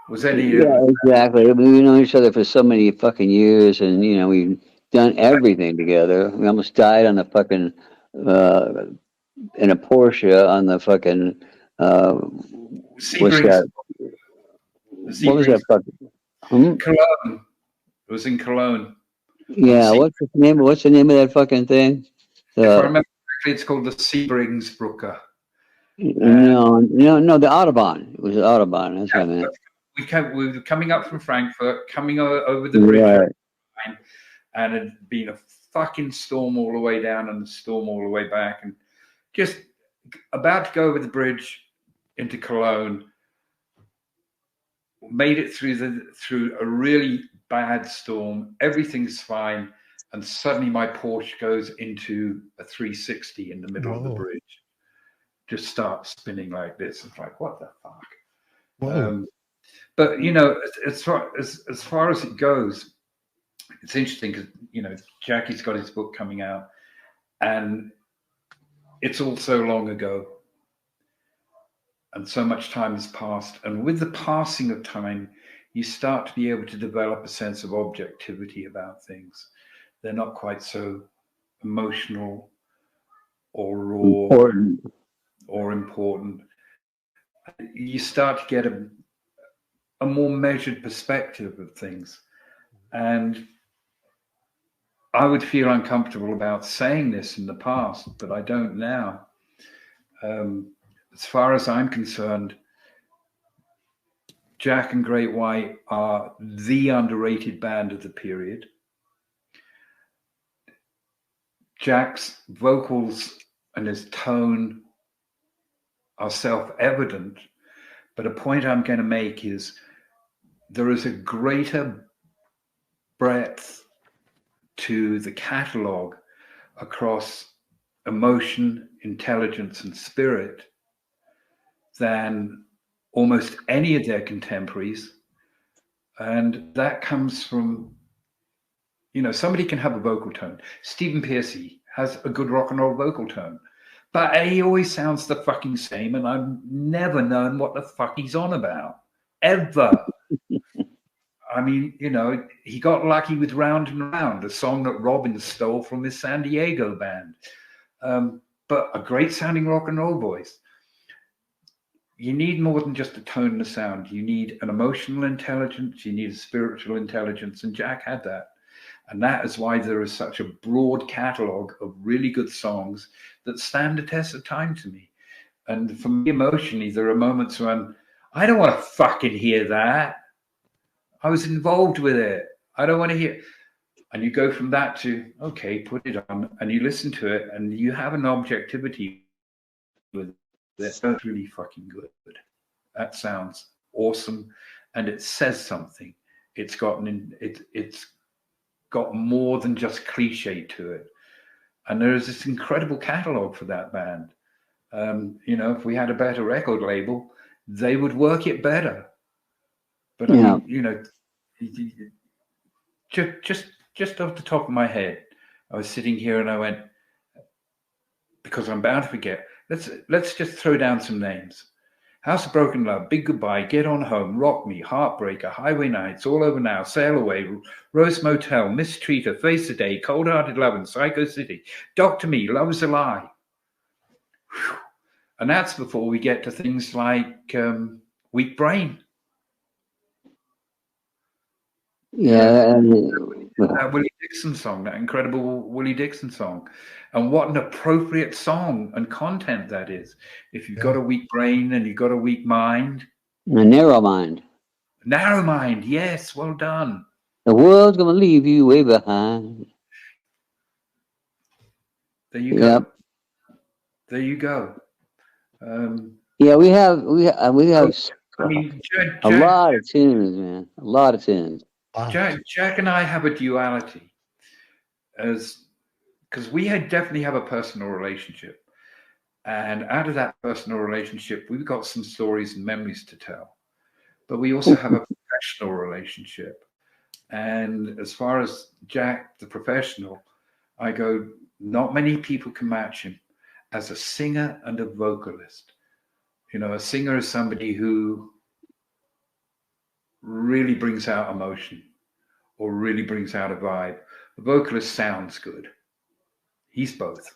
Was any Yeah, exactly. We've known each other for so many fucking years, and you know we've done everything together. We almost died on the fucking in a Porsche on the fucking what's that? What was that fucking? Cologne. It was in Cologne. Yeah, what's the name? What's the name of that fucking thing? If I remember correctly, it's called the Seebringsbrücke. No, the Autobahn. It was the Autobahn. That's what I meant. We were coming up from Frankfurt, coming over the bridge, right. And it had been a fucking storm all the way down and a storm all the way back, and just about to go over the bridge into Cologne. Made it through a really bad storm. Everything's fine, and suddenly my Porsche goes into a 360 in the middle of the bridge. Just starts spinning like this. It's like, what the fuck? But you know, as far as it goes, it's interesting because you know Jackie's got his book coming out, and it's all so long ago, and so much time has passed. And with the passing of time, you start to be able to develop a sense of objectivity about things. They're not quite so emotional or raw or important. You start to get a more measured perspective of things. And I would feel uncomfortable about saying this in the past, but I don't now. As far as I'm concerned, Jack and Great White are the underrated band of the period. Jack's vocals and his tone are self-evident, but a point I'm going to make is there is a greater breadth to the catalogue across emotion, intelligence, and spirit than almost any of their contemporaries. And that comes from, you know, somebody can have a vocal tone. Stephen Pearcy has a good rock and roll vocal tone, but he always sounds the fucking same, and I've never known what the fuck he's on about, ever. I mean, you know, he got lucky with Round and Round, a song that Robin stole from his San Diego band. but a great sounding rock and roll voice. You need more than just a tone and a sound. You need an emotional intelligence. You need a spiritual intelligence. And Jack had that. And that is why there is such a broad catalogue of really good songs that stand the test of time to me. And for me, emotionally, there are moments when I don't want to fucking hear that. I was involved with it. I don't want to hear. And you go from that to, okay, put it on, and you listen to it, and you have an objectivity with it. That's really fucking good. That sounds awesome, and it says something. It's got more than just cliche to it, and there is this incredible catalog for that band. If we had a better record label, they would work it better. But Yeah. I mean, just off the top of my head, I was sitting here and I went, because I'm bound to forget. Let's just throw down some names. House of Broken Love, Big Goodbye, Get On Home, Rock Me, Heartbreaker, Highway Nights, All Over Now, Sail Away, Rose Motel, Mistreater, Face the Day, Cold Hearted Love, and Psycho City, Doctor Me, Love's a Lie. Whew. And that's before we get to things like Weak Brain. Yeah. That Willie Dixon song, that incredible Willie Dixon song. And what an appropriate song and content that is. If you've got a weak brain and you've got a weak mind. A narrow mind. Narrow mind, yes, well done. The world's going to leave you way behind. There you go. Yep. There you go. We have a lot of tunes, man. A lot of tunes. Jack and I have a duality, because we definitely have a personal relationship, and out of that personal relationship, we've got some stories and memories to tell. But we also have a professional relationship, and as far as Jack, the professional, I go, not many people can match him as a singer and a vocalist. A singer is somebody who really brings out emotion or really brings out a vibe. The vocalist sounds good. He's both.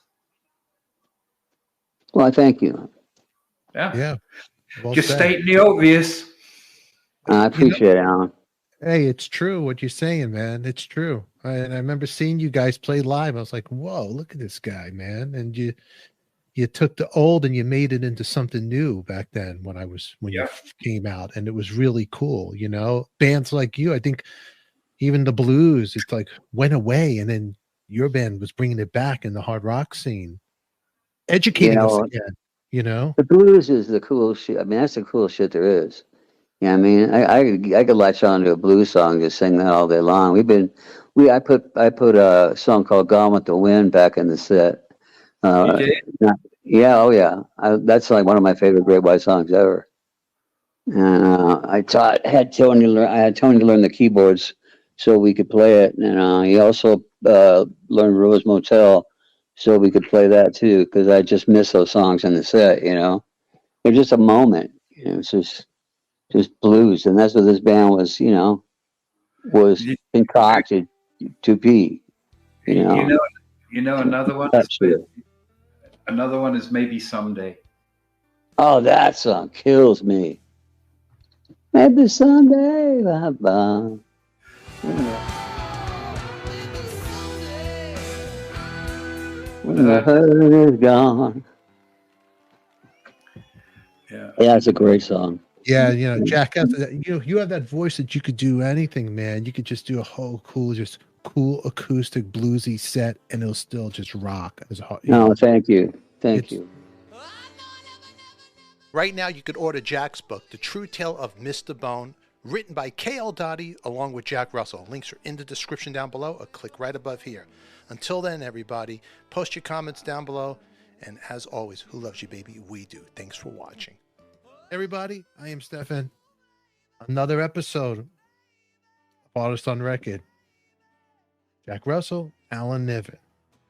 Well, thank you. Yeah. Well, just stating the obvious. I appreciate it, Alan. Hey, it's true what you're saying, man. It's true. And I remember seeing you guys play live. I was like, whoa, look at this guy, man. And you took the old and you made it into something new back then when you came out, and it was really cool. Bands like you, I think even the blues, it's like went away, and then your band was bringing it back in the hard rock scene, educating us again. The blues is the cool shit. I mean, that's the coolest shit there is. Yeah, I mean, I could latch on to a blues song, just sing that all day long. I put a song called "Gone with the Wind" back in the set. You did? Yeah, oh yeah. That's like one of my favorite Great White songs ever. And I had Tony learn the keyboards so we could play it, and he also learned Rose Motel so we could play that too, because I just miss those songs in the set. They're just a moment. It's just blues, and that's what this band was. Was concocted to be. Another one. Another one is Maybe Someday. Oh, that song kills me. Maybe someday, bye-bye. When the hurt is gone. Yeah, it's a great song. Yeah, Jack, you have that voice that you could do anything, man. You could just do a whole cool acoustic bluesy set, and it'll still just rock. Thank you. Thank you. Right now, you could order Jack's book, The True Tale of Mr. Bone, written by K.L. Dottie, along with Jack Russell. Links are in the description down below, or click right above here. Until then, everybody, post your comments down below. And as always, who loves you, baby? We do. Thanks for watching. Everybody, I am Stefan. Another episode of Artist on Record. Jack Russell, Alan Niven.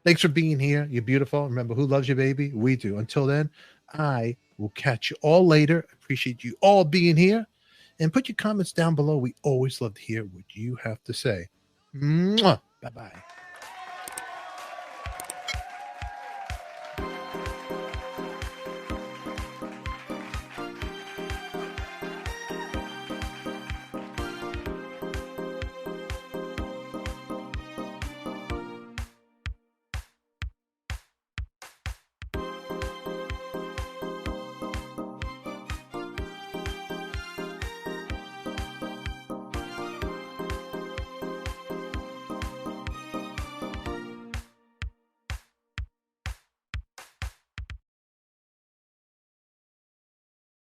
Thanks for being here. You're beautiful. Remember, who loves you, baby? We do. Until then, I will catch you all later. Appreciate you all being here. And put your comments down below. We always love to hear what you have to say. Mwah. Bye-bye.